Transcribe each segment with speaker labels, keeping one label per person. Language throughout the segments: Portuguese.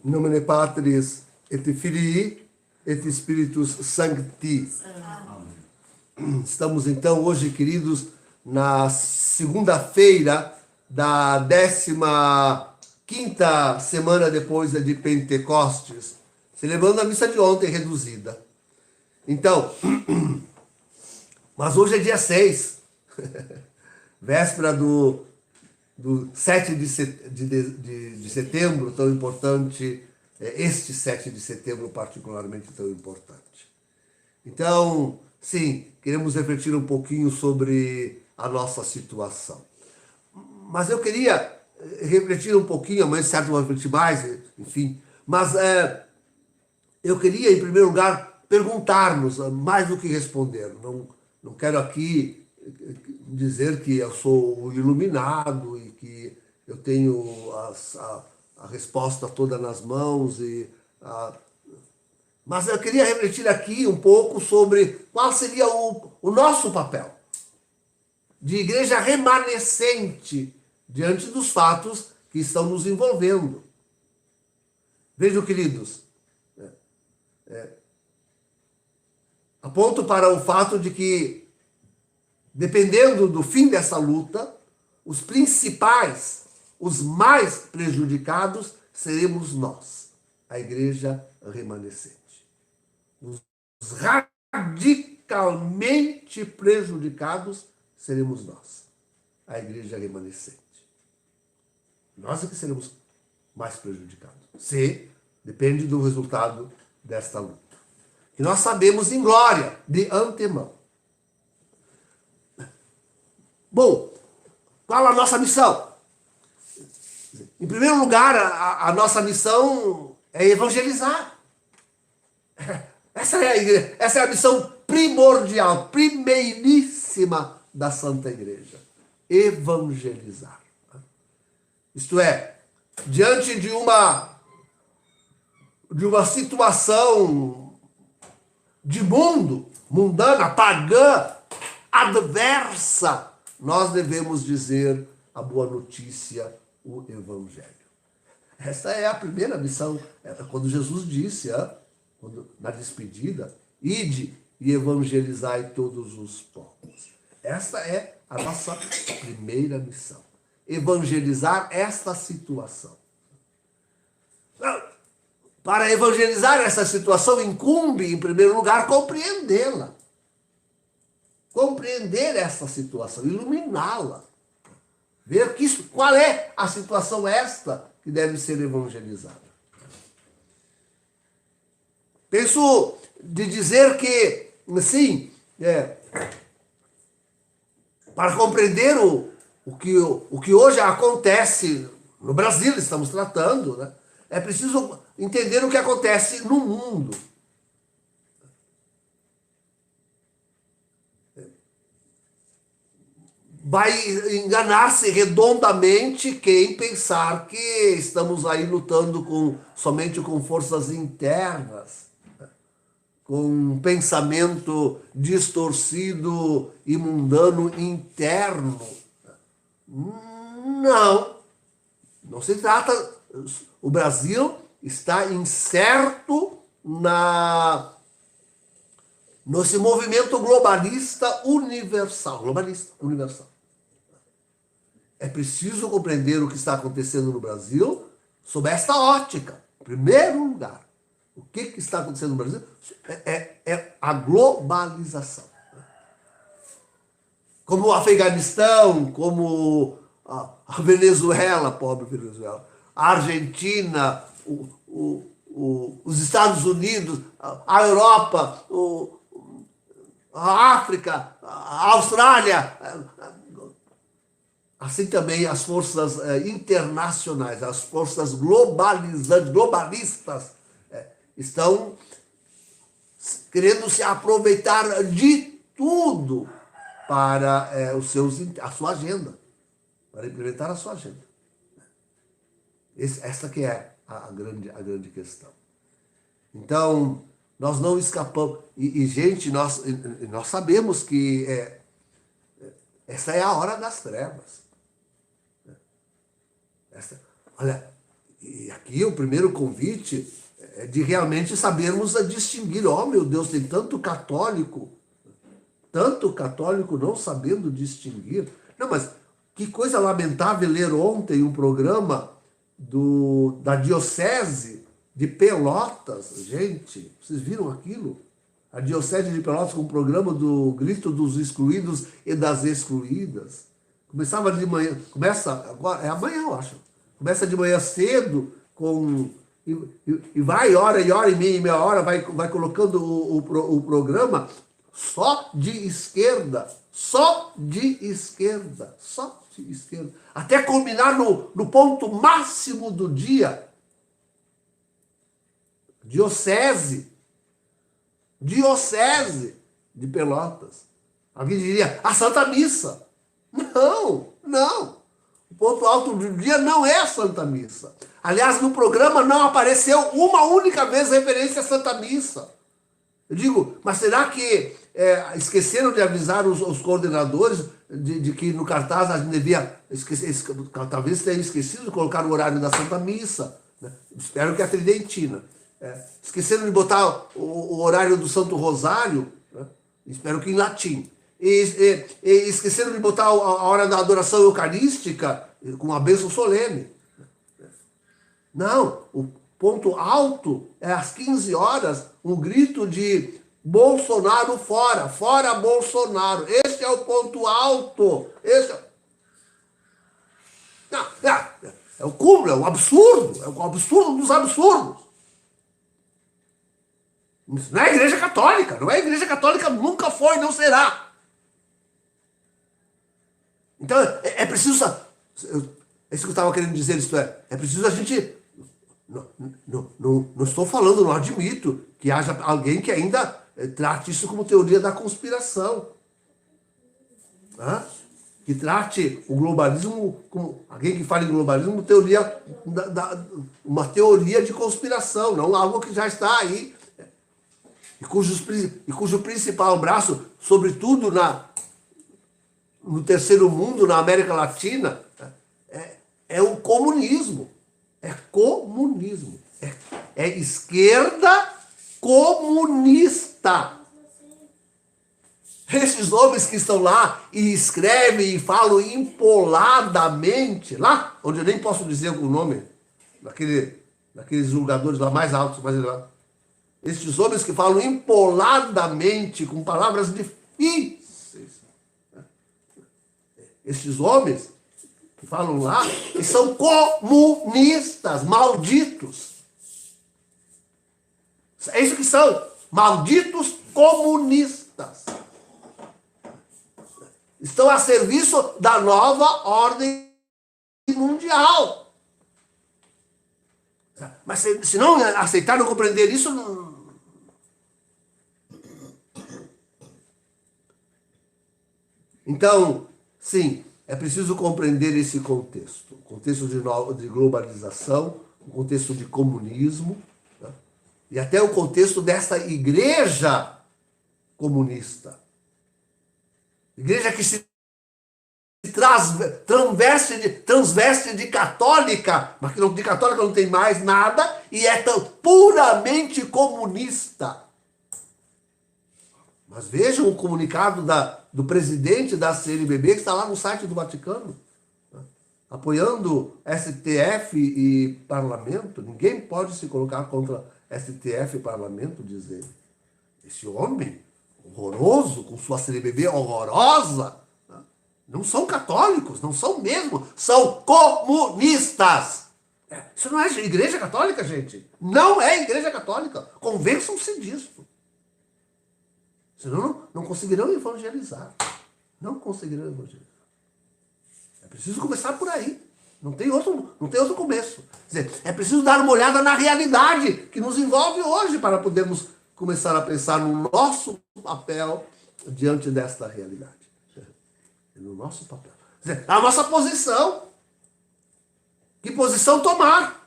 Speaker 1: In nomine Patris et Filii et Spiritus Sancti. Estamos então hoje, queridos, na segunda-feira da 15ª semana depois de Pentecostes, celebrando a missa de ontem reduzida. Então, mas hoje é dia 6, véspera do 7 de setembro, tão importante, este 7 de setembro particularmente tão importante. Então, sim, queremos refletir um pouquinho sobre a nossa situação. Mas eu queria refletir um pouquinho, amanhã certo vou refletir mais, enfim, mas eu queria, em primeiro lugar, perguntar-nos, mais do que responder. Não quero aqui dizer que eu sou iluminado e que eu tenho a resposta toda nas mãos. Mas eu queria refletir aqui um pouco sobre qual seria o nosso papel de igreja remanescente diante dos fatos que estão nos envolvendo. Vejam, queridos, aponto para o fato de que, dependendo do fim dessa luta, os principais, os mais prejudicados, seremos nós, a igreja remanescente. Os radicalmente prejudicados seremos nós, a igreja remanescente. Nós é que seremos mais prejudicados. Depende do resultado desta luta. E nós sabemos em glória, de antemão. Bom, qual a nossa missão? Em primeiro lugar, a nossa missão é evangelizar. Essa é a missão primordial, primeiríssima da Santa Igreja. Evangelizar. Isto é, diante de uma situação de mundo, mundana, pagã, adversa, nós devemos dizer a boa notícia, o Evangelho. Esta é a primeira missão. Quando Jesus disse, na despedida, ide e evangelizai todos os povos. Esta é a nossa primeira missão. Evangelizar esta situação. Para evangelizar essa situação, incumbe, em primeiro lugar, compreendê-la. Compreender essa situação, iluminá-la. Ver qual é a situação esta que deve ser evangelizada. Penso de dizer que, assim, para compreender o que hoje acontece no Brasil, estamos tratando, né? É preciso entender o que acontece no mundo. Vai enganar-se redondamente quem pensar que estamos aí lutando somente com forças internas, com um pensamento distorcido e mundano interno. Não se trata. O Brasil está incerto nesse movimento globalista universal. É preciso compreender o que está acontecendo no Brasil sob esta ótica. Em primeiro lugar, o que está acontecendo no Brasil é a globalização. Como o Afeganistão, como a Venezuela, pobre Venezuela, a Argentina, os Estados Unidos, a Europa, a África, a Austrália, assim também as forças internacionais, as forças globalistas, estão querendo se aproveitar de tudo para a sua agenda, para implementar a sua agenda. Essa que é a grande questão. Então, nós não escapamos. Gente, nós sabemos que essa é a hora das trevas. Olha, E aqui o primeiro convite é de realmente sabermos distinguir. Oh, meu Deus, tem tanto católico não sabendo distinguir. Não, mas que coisa lamentável ler ontem um programa da Diocese de Pelotas. Gente, vocês viram aquilo? A Diocese de Pelotas com o programa do Grito dos Excluídos e das Excluídas. Começava de manhã, começa agora, é amanhã, eu acho. Começa de manhã cedo, e vai hora e meia hora, vai colocando o programa só de esquerda. Até culminar no ponto máximo do dia. Diocese de Pelotas. Alguém diria, a Santa Missa. Não. O ponto alto do dia não é a Santa Missa. Aliás, no programa não apareceu uma única vez referência à Santa Missa. Eu digo, mas será que esqueceram de avisar os coordenadores de que no cartaz a gente devia talvez tenham esquecido de colocar o horário da Santa Missa, né? Espero que a Tridentina. Esqueceram de botar o horário do Santo Rosário, né? Espero que em latim. E esqueceram de botar a hora da adoração eucarística com a bênção solene. Não, o ponto alto é às 15 horas, um grito de Bolsonaro fora, fora Bolsonaro. Esse é o ponto alto. É o cúmulo, é o absurdo dos absurdos. Isso não é a Igreja Católica, nunca foi, não será. Então, é preciso... É isso que eu estava querendo dizer, isto é preciso a gente... Não estou falando, não admito que haja alguém que ainda trate isso como teoria da conspiração. Que trate o globalismo, como alguém que fala em globalismo, uma teoria de conspiração, não algo que já está aí, e cujo principal braço, sobretudo no terceiro mundo, na América Latina, é o comunismo. É comunismo. É esquerda comunista. Esses homens que estão lá e escrevem e falam empoladamente, lá onde eu nem posso dizer o nome, daqueles julgadores lá mais altos, mais elevados. Esses homens que falam empoladamente, com palavras difíceis. Esses homens que falam lá, eles são comunistas, malditos. É isso que são, malditos comunistas. Estão a serviço da nova ordem mundial. Mas se não aceitar, não compreender isso... Então, sim, é preciso compreender esse contexto. O contexto de globalização, o contexto de comunismo, né? E até o contexto dessa igreja comunista. Igreja que se transveste de católica, mas que de católica não tem mais nada, e é tão puramente comunista. Mas vejam o comunicado do presidente da CNBB, que está lá no site do Vaticano, né? Apoiando STF e parlamento. Ninguém pode se colocar contra STF e parlamento, diz ele. Esse homem horroroso, com sua CNBB horrorosa, né? Não são católicos, não são mesmo, são comunistas. Isso não é igreja católica, gente. Não é igreja católica. Convençam-se disso. Senão não conseguirão evangelizar. Não conseguirão evangelizar. É preciso começar por aí. Não tem outro começo. Quer dizer, é preciso dar uma olhada na realidade que nos envolve hoje para podermos começar a pensar no nosso papel diante desta realidade. No nosso papel. Quer dizer, a nossa posição. Que posição tomar?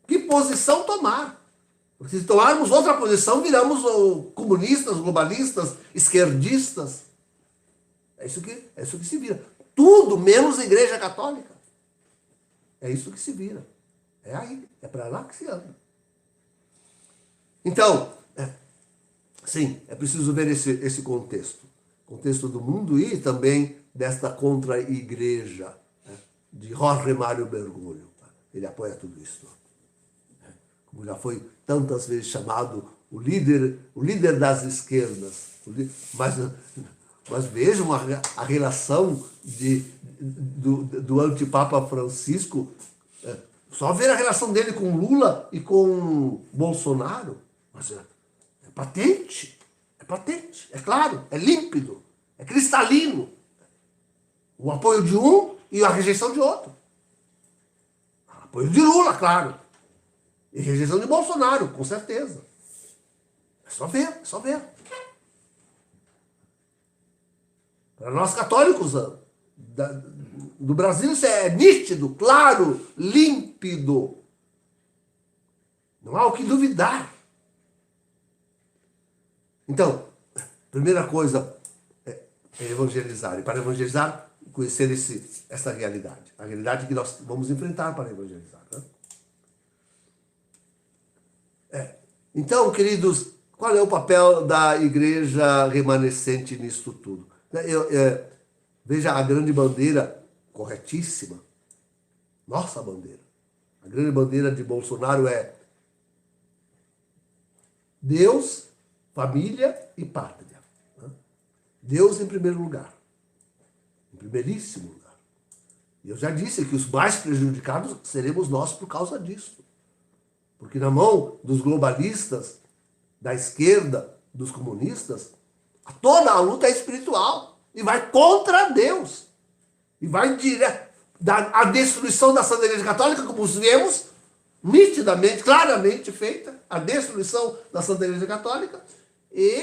Speaker 1: Que posição tomar? Porque se tomarmos outra posição, viramos comunistas, globalistas, esquerdistas. É isso que se vira. Tudo menos a Igreja Católica. É isso que se vira. É aí, é para lá que se anda. Então, sim, é preciso ver esse contexto. Contexto do mundo e também desta contra-igreja, né, de Jorge Mário Bergoglio. Ele apoia tudo isso. Como já foi tantas vezes chamado o líder das esquerdas. Mas vejam a relação do antipapa Francisco. Só ver a relação dele com Lula e com Bolsonaro. Mas é patente, é claro, é límpido, é cristalino. O apoio de um e a rejeição de outro. O apoio de Lula, claro. E rejeição de Bolsonaro, com certeza. É só ver. Para nós católicos do Brasil, isso é nítido, claro, límpido. Não há o que duvidar. Então, primeira coisa é evangelizar. E para evangelizar, conhecer essa realidade. A realidade que nós vamos enfrentar para evangelizar. Né? Então, queridos, qual é o papel da igreja remanescente nisto tudo? Veja a grande bandeira corretíssima. Nossa bandeira. A grande bandeira de Bolsonaro é Deus, família e pátria. Deus em primeiro lugar. Em primeiríssimo lugar. E eu já disse que os mais prejudicados seremos nós por causa disso. Porque na mão dos globalistas, da esquerda, dos comunistas, toda a luta é espiritual. E vai contra Deus. E vai direto. A destruição da Santa Igreja Católica, como vemos, nitidamente, claramente feita, a destruição da Santa Igreja Católica e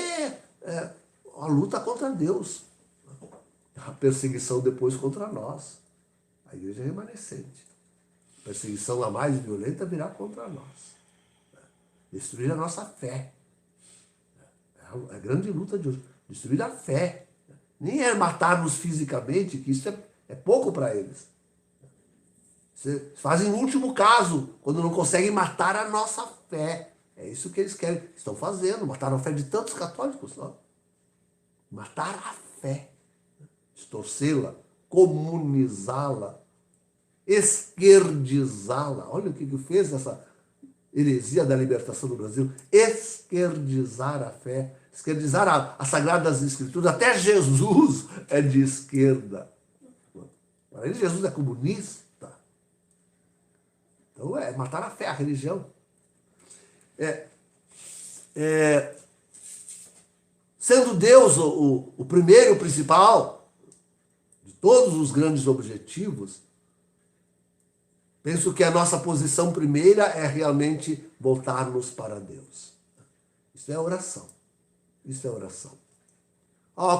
Speaker 1: a luta contra Deus. A perseguição depois contra nós. A igreja remanescente. A perseguição a mais violenta virá contra nós. Destruir a nossa fé. É a grande luta de hoje. Destruir a fé. Nem é matar-nos fisicamente, que isso é pouco para eles. Fazem o último caso, quando não conseguem matar a nossa fé. É isso que eles querem. Estão fazendo. Mataram a fé de tantos católicos. Não? Matar a fé. Distorcê-la. Comunizá-la. Esquerdizá-la. Olha o que fez essa heresia da libertação do Brasil. Esquerdizar a fé. Esquerdizar as Sagradas Escrituras. Até Jesus é de esquerda. Para ele, Jesus é comunista. Então, é matar a fé, a religião. Sendo Deus o primeiro, o principal de todos os grandes objetivos, penso que a nossa posição primeira é realmente voltarmos para Deus. Isso é oração. Isso é oração.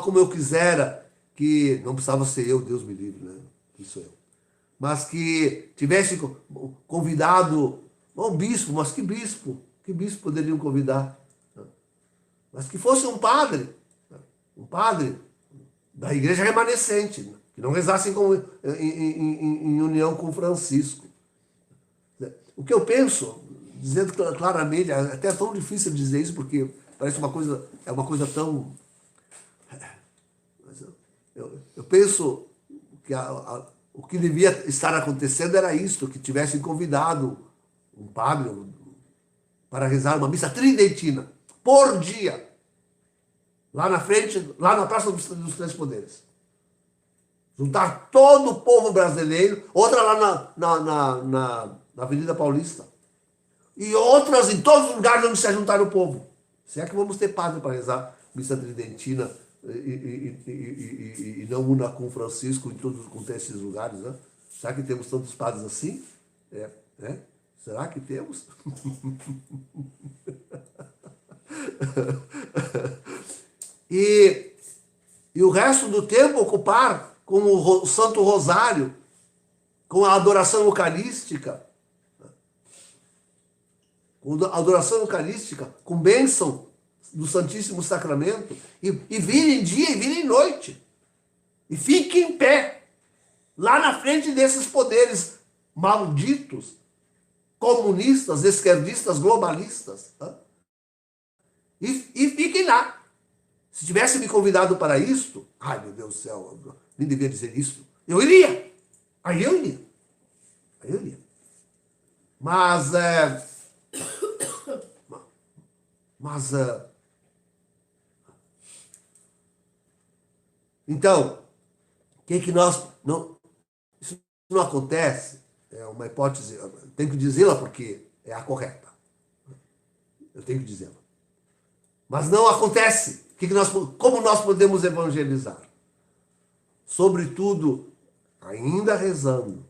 Speaker 1: Como eu quisera que, não precisava ser eu, Deus me livre, né? Isso eu. Mas que tivesse convidado, um bispo, mas que bispo? Que bispo poderiam convidar? Mas que fosse um padre da igreja remanescente, que não rezassem em união com Francisco. O que eu penso, dizendo claramente, é até tão difícil dizer isso, porque parece uma coisa tão... Eu penso que o que devia estar acontecendo era isto, que tivessem convidado um padre para rezar uma missa tridentina, por dia, lá na frente, lá na Praça dos Três Poderes. Juntar todo o povo brasileiro, outra lá na Avenida Paulista, e outras em todos os lugares onde se juntar o povo. Se é que vamos ter padre para rezar missa tridentina e não una com Francisco com esses lugares, né? Será que temos tantos padres assim? Será que temos? e o resto do tempo ocupar com o Santo Rosário, com a adoração eucarística, com bênção do Santíssimo Sacramento, e virem dia e virem noite, e fiquem em pé, lá na frente desses poderes malditos, comunistas, esquerdistas, globalistas. E fiquem lá. Se tivesse me convidado para isto, ai meu Deus do céu, eu nem devia dizer isso, eu iria. Aí eu iria. Mas então, que nós não, isso não acontece, é uma hipótese, eu tenho que dizê-la porque é a correta. Eu tenho que dizê-la. Mas não acontece. Como nós podemos evangelizar? Sobretudo, ainda rezando,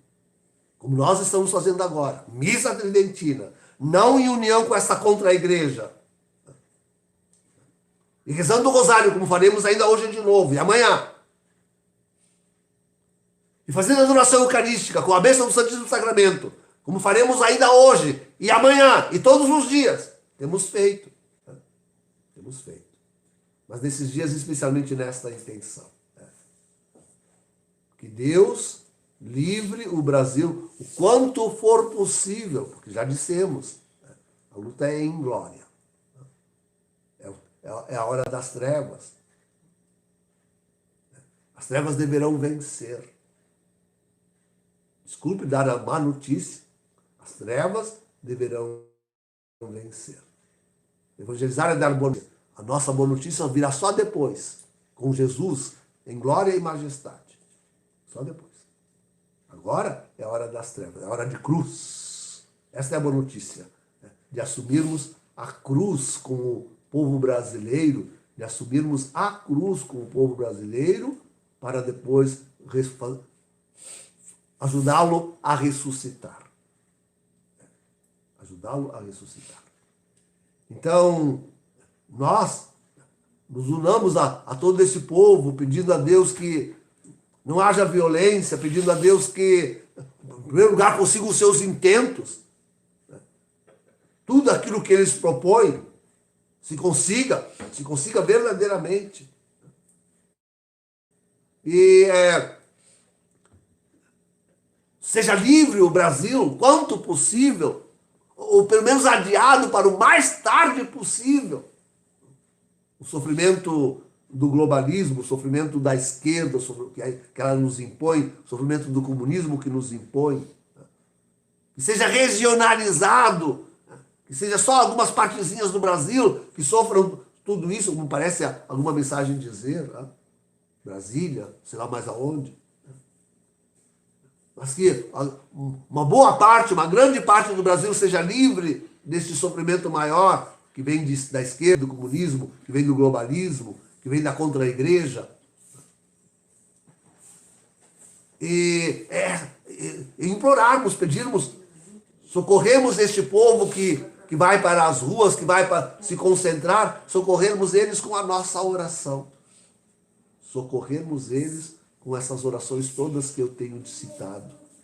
Speaker 1: como nós estamos fazendo agora, missa tridentina, não em união com essa contra-igreja, e rezando o rosário, como faremos ainda hoje de novo, e amanhã. E fazendo a adoração eucarística, com a bênção do Santíssimo Sacramento, como faremos ainda hoje, e amanhã, e todos os dias. Temos feito. Temos feito. Mas nesses dias, especialmente nesta intenção. Que Deus livre o Brasil o quanto for possível, porque já dissemos, a luta é em glória. É a hora das trevas. As trevas deverão vencer. Desculpe dar a má notícia. As trevas deverão vencer. Evangelizar é dar boa notícia. A nossa boa notícia virá só depois, com Jesus em glória e majestade. Só depois. Agora é a hora das trevas, é a hora de cruz. Esta é a boa notícia. De assumirmos a cruz com o povo brasileiro, de assumirmos a cruz com o povo brasileiro, para depois ajudá-lo a ressuscitar. Ajudá-lo a ressuscitar. Então, nós nos unamos a todo esse povo, pedindo a Deus que não haja violência, pedindo a Deus que, em primeiro lugar, consigam os seus intentos. Tudo aquilo que eles propõem se consiga verdadeiramente. E seja livre o Brasil, quanto possível, ou pelo menos adiado para o mais tarde possível. O sofrimento do globalismo, o sofrimento da esquerda, que ela nos impõe, o sofrimento do comunismo que nos impõe. Que seja regionalizado, que seja só algumas partezinhas do Brasil que sofram tudo isso, como parece alguma mensagem dizer, Brasília, sei lá mais aonde. Mas que uma boa parte, uma grande parte do Brasil seja livre deste sofrimento maior que vem da esquerda, do comunismo, que vem do globalismo, que vem da contra-igreja. E implorarmos, pedirmos, socorremos este povo que vai para as ruas, que vai para se concentrar, socorrermos eles com a nossa oração. Socorrermos eles com essas orações todas que eu tenho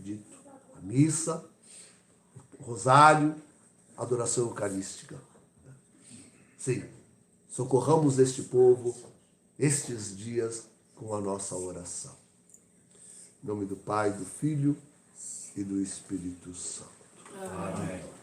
Speaker 1: dito. A missa, o rosário, a adoração eucarística. Sim, socorramos este povo estes dias com a nossa oração. Em nome do Pai, do Filho e do Espírito Santo. Amém.